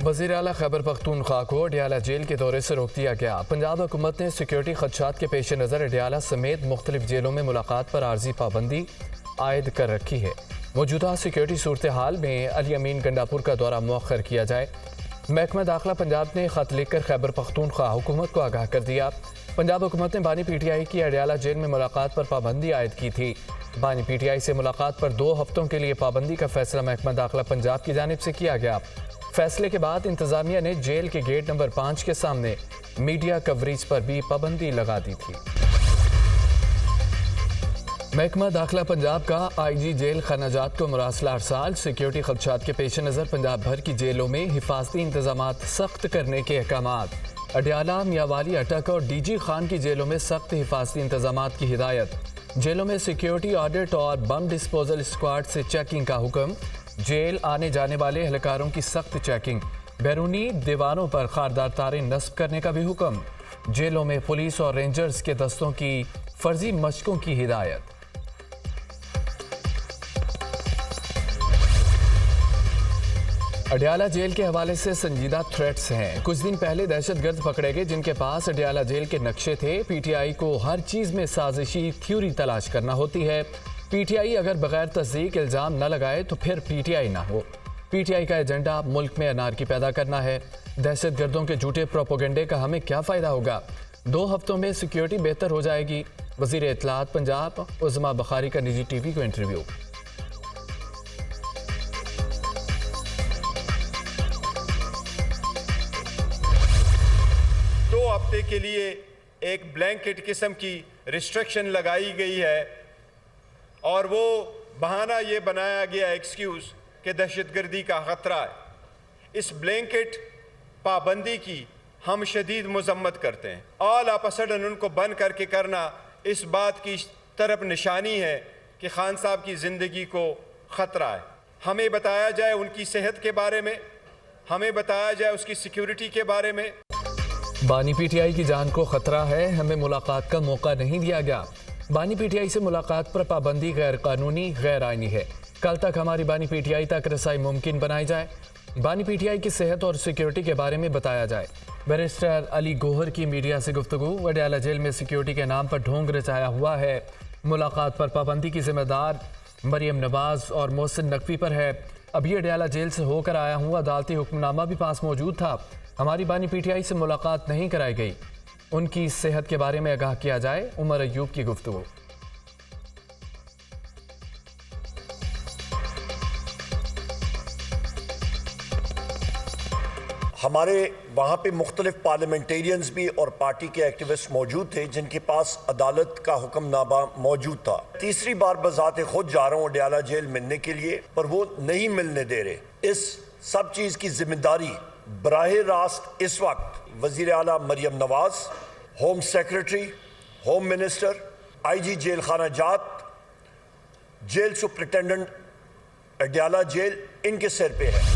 वज़ीर आला खैबर पख्तूनख्वा को अडियाला जेल के दौरे से रोक दिया गया। पंजाब हुकूमत ने सिक्योरिटी खदशात के पेश नज़र अडियाला समेत मुख्तलिफ जेलों में मुलाकात पर आर्जी पाबंदी आयद कर रखी है। मौजूदा सिक्योरिटी सूरत हाल में अली अमीन गंडापुर का दौरा मौखर किया जाए। महकमा दाखिला पंजाब ने खत लिखकर खैबर पख्तूनख्वा हुकूमत को आगाह कर दिया। पंजाब हुकूमत ने बानी PTI की अडियाला जेल में मुलाकात पर पाबंदी आयद की थी। बानी PTI से मुलाकात पर 2 हफ्तों के लिए पाबंदी का फैसला महकमा दाखिला पंजाब की जानिब से किया गया। फैसले के बाद इंतजामिया ने जेल के गेट नंबर 5 के सामने मीडिया कवरेज पर भी पाबंदी लगा दी थी। महकमा दाखिला पंजाब का IG जेल खानाजात को मुरासला अरसाल। सिक्योरिटी खदशात के पेश नज़र पंजाब भर की जेलों में हिफाजती इंतजामात सख्त करने के अहकामात। अडियाला, मियांवाली, अटक और DG खान की जेलों में सख्त हिफाजती इंतजामात की हिदायत। जेलों में सिक्योरिटी ऑडिट और बम डिस्पोजल स्क्वाड से चेकिंग का हुक्म। जेल आने जाने वाले एहलकारों की सख्त चेकिंग। बैरूनी दीवारों पर खारदार तारें नस्ब करने का भी हुक्म। जेलों में पुलिस और रेंजर्स के दस्तों की फर्जी मशकों की हिदायत। अडियाला जेल के हवाले से संजीदा थ्रेट्स हैं। कुछ दिन पहले दहशतगर्द पकड़े गए जिनके पास अडियाला जेल के नक्शे थे। PTI को हर चीज में साजिशी थ्योरी तलाश करना होती है। PTI अगर बगैर तस्दीक इल्ज़ाम न लगाए तो फिर PTI ना हो। PTI का एजेंडा मुल्क में अनारकी पैदा करना है। दहशतगर्दों के झूठे प्रोपोगंडे का हमें क्या फ़ायदा होगा। 2 हफ्तों में सिक्योरिटी बेहतर हो जाएगी। वज़ीर इत्तलात पंजाब उज़मा बुखारी का निजी TV को इंटरव्यू। 2 हफ्ते के लिए एक ब्लैंकेट किस्म की रिस्ट्रिक्शन लगाई गई है और वो बहाना ये बनाया गया एक्सक्यूज़ कि दहशतगर्दी का ख़तरा है। इस ब्लैंकेट पाबंदी की हम शदीद मज़म्मत करते हैं। ऑल ऑफ अ सडन उनको बंद करके करना इस बात की तरफ निशानी है कि खान साहब की ज़िंदगी को ख़तरा है। हमें बताया जाए उनकी सेहत के बारे में, हमें बताया जाए उसकी सिक्योरिटी के बारे में। बानी PTI की जान को खतरा है, हमें मुलाकात का मौका नहीं दिया गया। बानी PTI से मुलाकात पर पाबंदी गैर कानूनी गैर आईनी है। कल तक हमारी बानी PTI तक रसाई मुमकिन बनाई जाए। बानी PTI की सेहत और सिक्योरिटी के बारे में बताया जाए। बैरिस्टर अली गोहर की मीडिया से गुफ्तगू। अडियाला जेल में सिक्योरिटी के नाम पर ढोंग रचाया हुआ है। मुलाकात पर पाबंदी की जिम्मेदार मरियम नवाज और मोहसिन नकवी पर है। अभी अडियाला जेल से होकर आया हूँ, अदालती हुक्मनामा भी पास मौजूद था। हमारी बानी PTI से मुलाकात नहीं कराई गई। उनकी सेहत के बारे में आगाह किया जाए। उमर अयूब की गुफ्तगू। हमारे वहाँ पे मुख्तलिफ पार्लियामेंटेरियंस भी और पार्टी के एक्टिविस्ट मौजूद थे जिनके पास अदालत का हुक्मनामा मौजूद था। तीसरी बार बजाते खुद जा रहा हूँ अडियाला जेल मिलने के लिए, पर वो नहीं मिलने दे रहे। इस सब चीज़ की जिम्मेदारी बराह रास्त इस वक्त वज़ीर आला Maryam Nawaz, home secretary, home minister, IG jail खानाजात, जेल सुपरिटेंडेंट अडियाला जेल, इनके सिर पे है।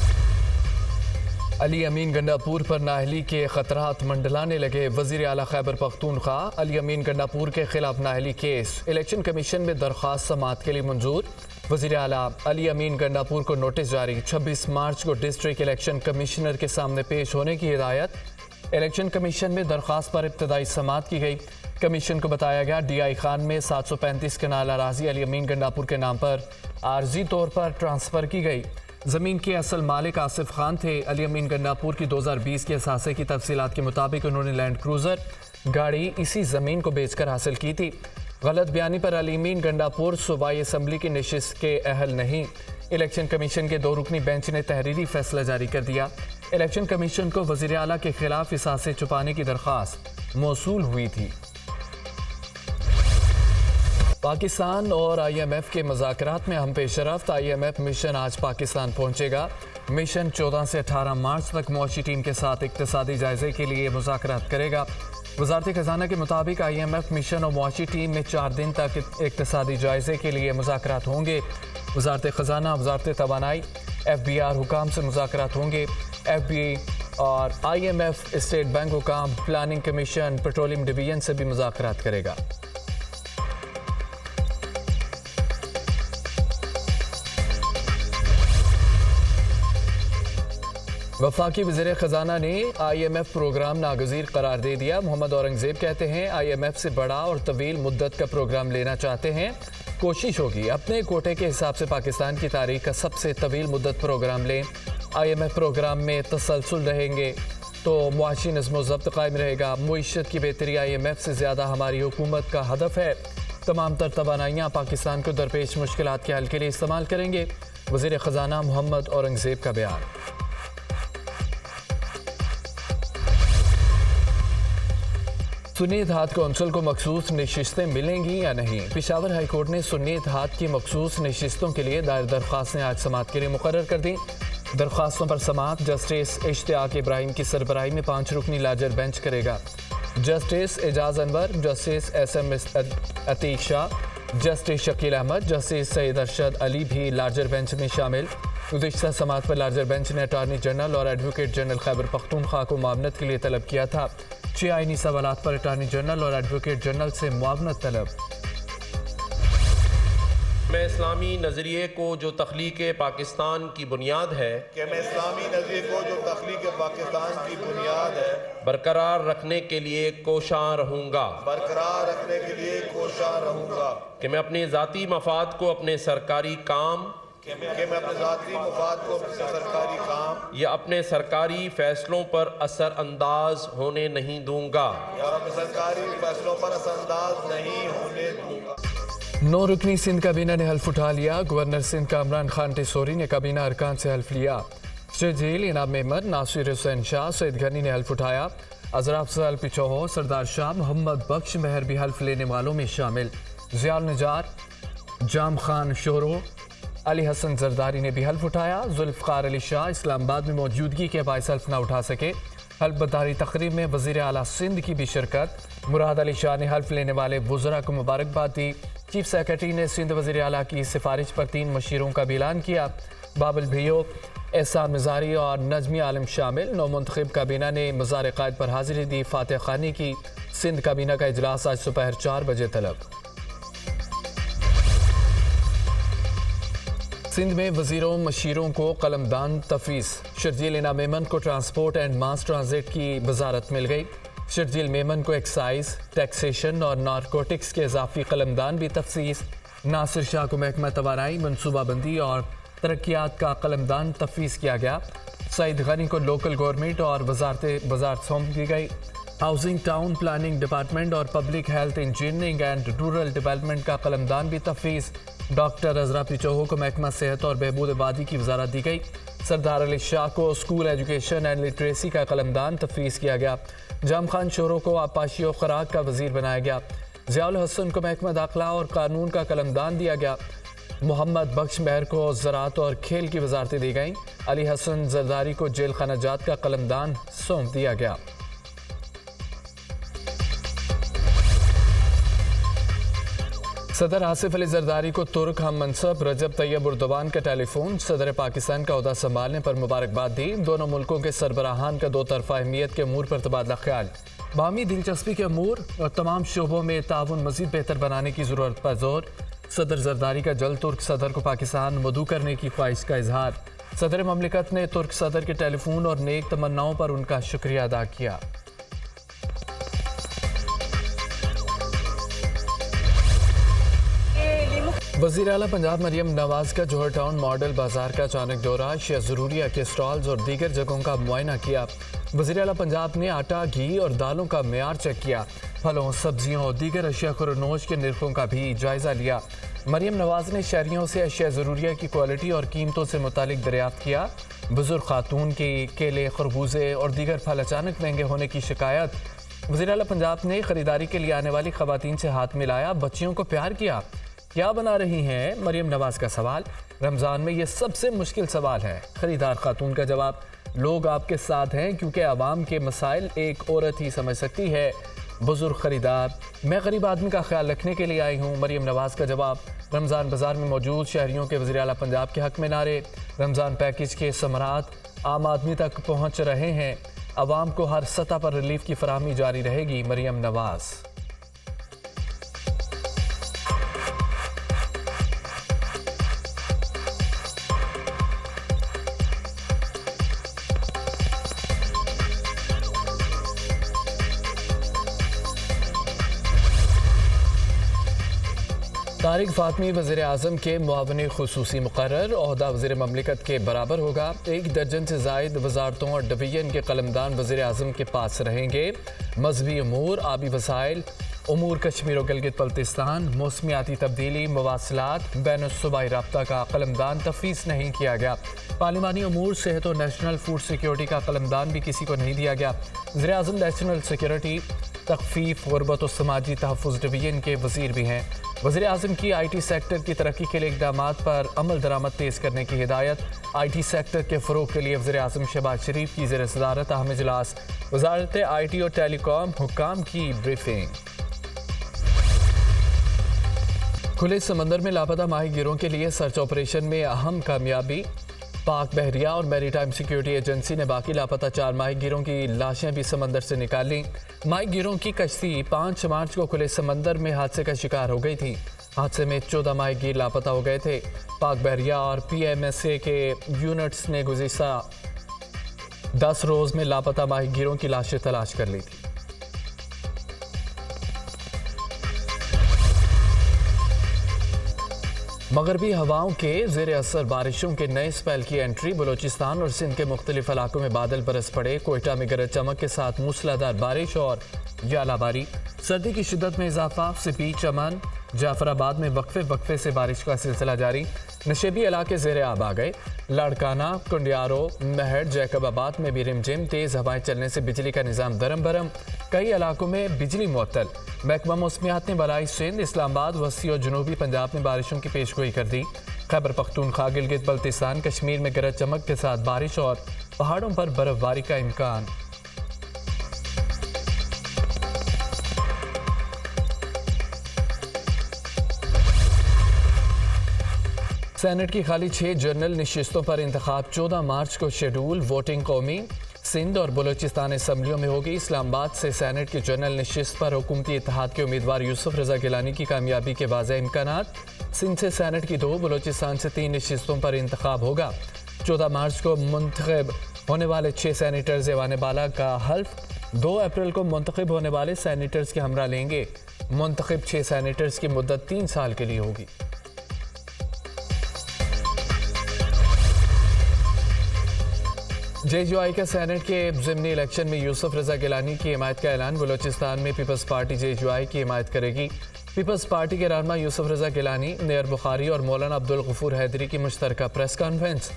अली अमीन गंडापुर पर नाअहली के खतरात मंडलाने लगे। वज़ीर आला खैबर पख्तूनख्वा अली अमीन गंडापुर के खिलाफ नाअहली केस इलेक्शन कमीशन में दरख्वास्त समाअत के लिए मंजूर। वज़ीर आला अली अमीन गंडापुर को नोटिस जारी। 26 मार्च को डिस्ट्रिक्ट इलेक्शन कमिश्नर के सामने पेश होने की हिदायत। इलेक्शन कमीशन में दरख्वास्त पर इब्तदाई समाअत की गई। कमीशन को बताया गया DI खान में 735 कनाल अराजी अली अमीन गंडापुर के नाम पर आर्जी तौर पर ट्रांसफ़र की गई। ज़मीन के असल मालिक आसिफ खान थे। अली अमीन गंडापुर की 2020 के असासे की तफसीलात के मुताबिक उन्होंने लैंड क्रूज़र गाड़ी इसी ज़मीन को बेचकर हासिल की थी। गलत बयानी पर अली अमीन गंडापुर सूबाई असम्बली की नशिस्त के अहल नहीं। इलेक्शन कमीशन के 2 रुकनी बेंच ने तहरीरी फैसला जारी कर दिया। इलेक्शन कमीशन को वज़ीर आला के खिलाफ असासे छुपाने की दरख्वास्त मौसूल हुई थी। पाकिस्तान और IMF के मुज़ाकरात में हम पेशरफ्त। IMF मिशन आज पाकिस्तान पहुंचेगा। मिशन 14 से 18 मार्च तक मुआशी टीम के साथ इक़्तिसादी जायजे के लिए मुज़ाकरात करेगा। वज़ारत ख़ज़ाना के मुताबिक IMF मिशन और मुआशी टीम में 4 दिन तक इक़्तिसादी जायजे के लिए मुज़ाकरात होंगे। वज़ारत ख़ज़ाना, वज़ारत तवानाई, FBR हुकाम से मुज़ाकरात होंगे। FBA और IMF स्टेट बैंक हुकाम, प्लानिंग कमीशन, पेट्रोलियम डिवीजन से भी मुज़ाकरात करेगा। वफाकी वज़ीर ख़जाना ने IMF प्रोग्राम नागज़ीर करार दे दिया। मोहम्मद औरंगज़ेब कहते हैं IMF से बड़ा और तवील मुद्दत का प्रोग्राम लेना चाहते हैं। कोशिश होगी अपने कोटे के हिसाब से पाकिस्तान की तारीख का सबसे तवील मुद्दत प्रोग्राम लें। IMF प्रोग्राम में तसलसल रहेंगे तो मुआशी नज़्म ज़ब्त कायम रहेगा। मुईशत की बेहतरी IMF से ज़्यादा हमारी हुकूमत का हदफ है। तमाम तर तवानाइयाँ पाकिस्तान को दरपेश मुश्किलात के हल के लिए इस्तेमाल करेंगे। वज़ीर ख़जाना मोहम्मद औरंगज़ेब का बयान। सुन्नी इत्तेहाद कौंसिल को मखसूस नशिस्तें मिलेंगी या नहीं। पेशावर हाई कोर्ट ने सुन्नी इत्तेहाद की मखसूस नशिस्तों के लिए दायर दरख्वास्तें आज समाअत के लिए मुकर्रर कर दी। दरख्वास्तों पर समाअत जस्टिस इश्तियाक इब्राहिम की सरबराही में 5 रुकनी लार्जर बेंच करेगा। Justice Ejaz Anwar, justice SM Atiq Shah, justice Shakeel Ahmed, justice Saeed Arshad Ali भी लार्जर बेंच में शामिल। गुज़िश्ता समाअत पर लार्जर बेंच ने अटॉर्नी जनरल और एडवोकेट जनरल खैबर पख्तूनख्वा को मुआवनत के लिए तलब किया था। 6 आईनी सवालात पर अटॉर्नी जनरल और एडवोकेट जनरल से मुआवनत तलब। मैं इस्लामी नज़रिए को जो तख्लीक पाकिस्तान की बुनियाद है बरकरार रखने के लिए कोशां रहूँगा कि मैं अपने ज़ाती मफाद को अपने सरकारी काम या अपने सरकारी फैसलों पर असर अंदाज होने नहीं दूंगा। 9 रुकनी सिंध काबीना ने हल्फ उठा लिया। गवर्नर सिंध कामरान खान टेसोरी ने काबीना अरकान से हल्फ लिया। शर्जील, इनाम मेमन, नासिर हुसैन शाह, सईद घनी ने हल्फ उठाया। अजरा अफजल पिछोहो, सरदार शाह, मोहम्मद बख्श मेहर भी हल्फ लेने वालों में शामिल। ज़ियाल नजार, जाम खान शोरो, अली हसन जरदारी ने भी हल्फ उठाया। जुल्फ़िकार अली शाह इस्लामाबाद में मौजूदगी के बायस हल्फ न उठा सके। हल्फ बर्दारी तकरीब में वज़ीर आला सिंध की भी शिरकत। मुराद अली शाह ने हल्फ लेने वाले वुज़रा को मुबारकबाद दी। चीफ सेक्रेटरी ने सिंध वज़ीर आला की सिफारिश पर 3 मशीरों का भी ऐलान किया। बाबल भैयो, एहसान मज़ारी और नजमी आलम शामिल। नौमुंतखब काबीना ने मज़ार क़ायद पर हाजिरी दी। फातह खानी की सिंध काबीना का इजलास आज दोपहर 4 बजे तलब। सिंध में वज़ीरों मशीरों को कलमदान तफवीज़। शर्जील इनाम मेमन को ट्रांसपोर्ट एंड मास ट्रांजिट की वजारत मिल गई। शर्जील मेमन को एक्साइज, टैक्सेशन और नारकोटिक्स के इजाफी कलमदान भी तफसीस। नासिर शाह को महकमा तवानाई, मनसूबाबंदी और तरक्यात का कलमदान तफवीज़ किया गया। सईद गनी को लोकल गवर्नमेंट और वजारत सौंप दी गई। हाउसिंग, टाउन प्लानिंग डिपार्टमेंट और public health, engineering and rural development का कलमदान भी तफवीज़। डॉक्टर अजरा पिचोहो को महकमा सेहत और बहबूद आबादी की वजारत दी गई। सरदार अली शाह को स्कूल एजुकेशन एंड लिटरेसी का कलमदान तफवीज़ किया गया। जाम खान शोरो को आपाशी और खुराक का वजीर बनाया गया। ज़ियाउल हसन को महकमा दाखिला और कानून का कलमदान दिया गया। मोहम्मद बख्श मेहर को ज़राअत और खेल की वजारतें दी गईं। अली हसन जरदारी को जेल खाना जात का कलमदान सौंप दिया गया। सदर आसिफ अली जरदारी को तुर्क हम मनसब रजब तैयब उर्दवान का टेलीफोन। सदर पाकिस्तान का ओहदा संभालने पर मुबारकबाद दी। दोनों मुल्कों के सरबराहान का 2 तरफा अहमियत के अमूर पर तबादला ख्याल। बाहमी दिलचस्पी के अमूर और तमाम शोबों में ताउन मज़ीद बेहतर बनाने की ज़रूरत पर जोर। सदर जरदारी का जल्द तुर्क सदर को पाकिस्तान मदऊ करने की ख्वाहिश का इजहार। सदर ममलिकत ने तुर्क सदर के टेलीफोन और नेक तमन्नाओं पर उनका शुक्रिया अदा किया। वज़ीर आला पंजाब मरियम नवाज का जोहर टाउन मॉडल बाजार का अचानक दौरा। अशिया ज़रूरिया के स्टॉल्स और दीगर जगहों का मुआयना किया। वज़ीर आला पंजाब ने आटा, घी और दालों का मेयार चेक किया। फलों, सब्जियों और दीगर अशिया खुरनोश के निर्खों का भी जायज़ा लिया। मरियम नवाज ने शहरियों से अशिया ज़रूरिया की क्वालिटी और कीमतों से मुतालिक दरियाफ्त किया। बुजुर्ग खातून की केले, खरबूजे और दीगर फल अचानक महंगे होने की शिकायत। वज़ीर आला पंजाब ने ख़रीदारी के लिए आने वाली ख़वातीन से हाथ मिलाया, बच्चियों को प्यार किया। क्या बना रही हैं, मरियम नवाज का सवाल। रमज़ान में ये सबसे मुश्किल सवाल है। खरीदार खातून का जवाब, लोग आपके साथ हैं क्योंकि आवाम के मसाइल एक औरत ही समझ सकती है। बुजुर्ग खरीदार, मैं गरीब आदमी का ख्याल रखने के लिए आई हूँ। मरियम नवाज का जवाब। रमज़ान बाजार में मौजूद शहरियों के वज़ीर आला पंजाब के हक में नारे। रमज़ान पैकेज के समरात आम आदमी तक पहुँच रहे हैं। आवाम को हर सतह पर रिलीफ की फराहमी जारी रहेगी। मरियम नवाज। तारिक फातमी वज़ीर आज़म के मुआवने खुसूसी मुकर्रर, ओहदा वज़ीर ममलिकत के बराबर होगा। 1 दर्जन से जायद वजारतों और डिवीजन के कलमदान वज़ीर आज़म के पास रहेंगे। मजहबी अमूर, आबी वसाइल, अमूर कश्मीर और गिलगित बल्तिस्तान, मौसमियाती तब्दीली, मवासलात, बैनुस्सूबाई राब्ता का कलमदान तफवीज़ नहीं किया गया। पार्लिमानी अमूर, सेहत और नेशनल फूड सिक्योरिटी का कलमदान भी किसी को नहीं दिया गया। वज़ीर आज़म नेशनल सिक्योरिटी, तखफीफ, गुरबत और समाजी तहफ़्फ़ुज़ डिवीजन के वज़ीर भी हैं। वज़ीर आज़म की IT सेक्टर की तरक्की के लिए इक़दामात पर अमल दरामद तेज़ करने की हिदायत। IT सेक्टर के फ़रोग़ के लिए वज़ीर आज़म शहबाज शरीफ की ज़ेर सदारत अहम इजलास। वज़ारत IT और टेलीकॉम हुक्काम की ब्रीफिंग। खुले समंदर में लापता माहीगीरों के लिए सर्च ऑपरेशन में अहम कामयाबी। पाक बहरिया और मैरीटाइम सिक्योरिटी एजेंसी ने बाकी लापता 4 माहीगीरों की लाशें भी समंदर से निकाली। माहीगीरों की कश्ती 5 मार्च को खुले समंदर में हादसे का शिकार हो गई थी। हादसे में 14 माहीगीर लापता हो गए थे। पाक बहरिया और PMSA के यूनिट्स ने गुज़िश्ता 10 रोज़ में लापता माहीगीरों की लाशें तलाश कर ली थी। मगरबी हवाओं के ज़ेर असर बारिशों के नए स्पेल की एंट्री। बलोचिस्तान और सिंध के मुख्तलिफ इलाकों में बादल बरस पड़े। कोयटा में गरज चमक के साथ मूसलाधार बारिश और यालाबारी। सर्दी की शिद्दत में इजाफा। सिपी, चमन, जाफराबाद में वक्फे से बारिश का सिलसिला जारी। नशेबी इलाके ज़ेर आब आ गए। लाड़काना, कुंडियारो, महड, जैकबाबाद में भी रिमझिम। तेज़ हवाएं चलने से बिजली का निज़ाम दरम बरम। कई इलाकों में बिजली मुअत्तल। महकमा मौसमियात ने बलाई सिंध, इस्लामाबाद, वसी और जनूबी पंजाब में बारिशों की पेशगोई कर दी। खैबर पख्तूनख्वा, गिलगित बल्तिस्तान, कश्मीर में गरज चमक के साथ बारिश और पहाड़ों पर बर्फबारी का इम्कान। सेनेट की खाली 6 जनरल नशिस्तों पर इंतखाब 14 मार्च को शेड्यूल। वोटिंग कौमी सिंध और बलोचिस्तान असम्बलियों में होगी। इस्लामाबाद से सेनेट की जनरल नशिस्त पर हुकूमती इत्तेहाद के उम्मीदवार यूसुफ रजा गिलानी की कामयाबी के वाज़ेह इम्कानात। सिंध से सेनेट की 2, बलोचिस्तान से 3 नशिस्तों पर इंतखाब होगा। 14 मार्च को मुंतखब होने वाले 6 सैनिटर्स ऐवान बाला का हल्फ 2 अप्रैल को मुंतखब होने वाले सैनिटर्स के हमरा लेंगे। मुंतखब 6 सैनिटर्स की मुद्दत 3 साल के लिए होगी। JUI के सेनेट के ज़िमनी इलेक्शन में यूसुफ रजा गिलानी की हिमायत का ऐलान। बलोचिस्तान में पीपल्स पार्टी JUI की हिमायत करेगी। पीपल्स पार्टी के रहनुमा यूसुफ रजा गिलानी, नेयर बुखारी और मौलाना अब्दुल गफूर हैदरी की मुश्तरका प्रेस कॉन्फ्रेंस।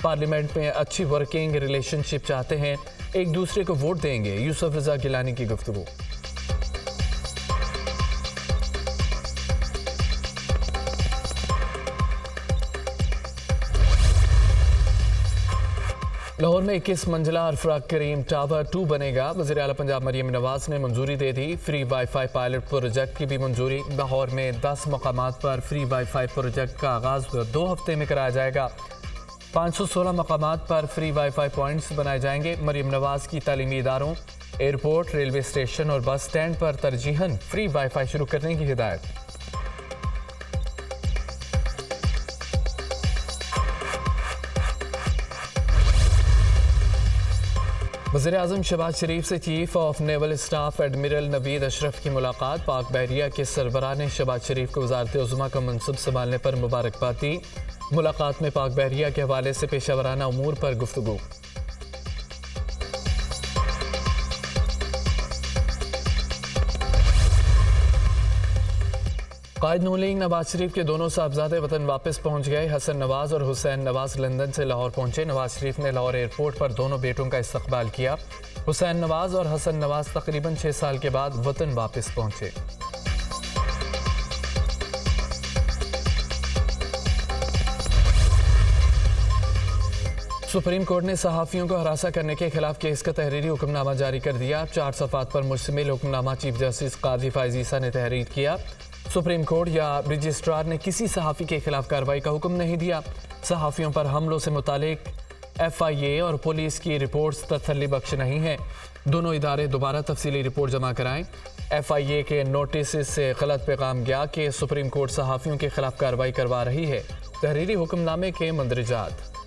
पार्लियामेंट में अच्छी वर्किंग रिलेशनशिप चाहते हैं, एक दूसरे को वोट देंगे। यूसुफ रजा गिलानी की गुफ्तगू। लाहौर में 21 मंजिला अरफराक करीम टावर 2 बनेगा। वज़ीर आला पंजाब मरियम नवाज ने मंजूरी दे दी। फ्री वाईफाई पायलट प्रोजेक्ट की भी मंजूरी। लाहौर में 10 मकामात पर फ्री वाईफाई प्रोजेक्ट का आगाज़ 2 हफ्ते में कराया जाएगा। 516 मकामात पर फ्री वाईफाई पॉइंट्स बनाए जाएंगे। मरियम नवाज की तालीमी इदारों, एयरपोर्ट, रेलवे स्टेशन और बस स्टैंड पर तरजीहन फ्री वाईफाई शुरू करने की हिदायत। वज़ीर आज़म शहबाज शरीफ से chief of naval staff admiral Naveed Ashraf की मुलाकात। पाक बहरिया के सरबराह ने शहबाज शरीफ को वज़ारत उज़्मा का मनसब संभालने पर मुबारकबाद दी। मुलाकात में पाक बहरिया के हवाले से पेशावराना उमूर पर गुफ्तगू। कायद नून लीग नवाज शरीफ के दोनों साहबजादे वतन वापस पहुंच गए। हसन नवाज और हुसैन नवाज लंदन से लाहौर पहुंचे। नवाज शरीफ ने लाहौर एयरपोर्ट पर दोनों बेटों का इस्तकबाल किया। हुसैन नवाज और हसन नवाज तकरीबन 6 साल के बाद वतन वापस पहुंचे। सुप्रीम कोर्ट ने सहाफ़ियों को हरासा करने के खिलाफ केस का तहरीरी हुक्मनामा जारी कर दिया। 4 सफ़ात पर मुश्तमिल हुक्मनामा चीफ जस्टिस काजी फ़ाइज़ ईसा ने तहरीर किया। सुप्रीम कोर्ट या रजिस्ट्रार ने किसी सहाफ़ी के खिलाफ कार्रवाई का हुक्म नहीं दिया। सहाफ़ियों पर हमलों से मुतालिक FIA और पुलिस की रिपोर्ट्स तसल्ली बख्श नहीं है। दोनों इदारे दोबारा तफसीली रिपोर्ट जमा कराएं। FIA के नोटिस से गलत पैगाम गया कि सुप्रीम कोर्ट सहाफ़ियों के खिलाफ कार्रवाई करवा रही है। तहरीरी हुक्मनामे के मंदरजात।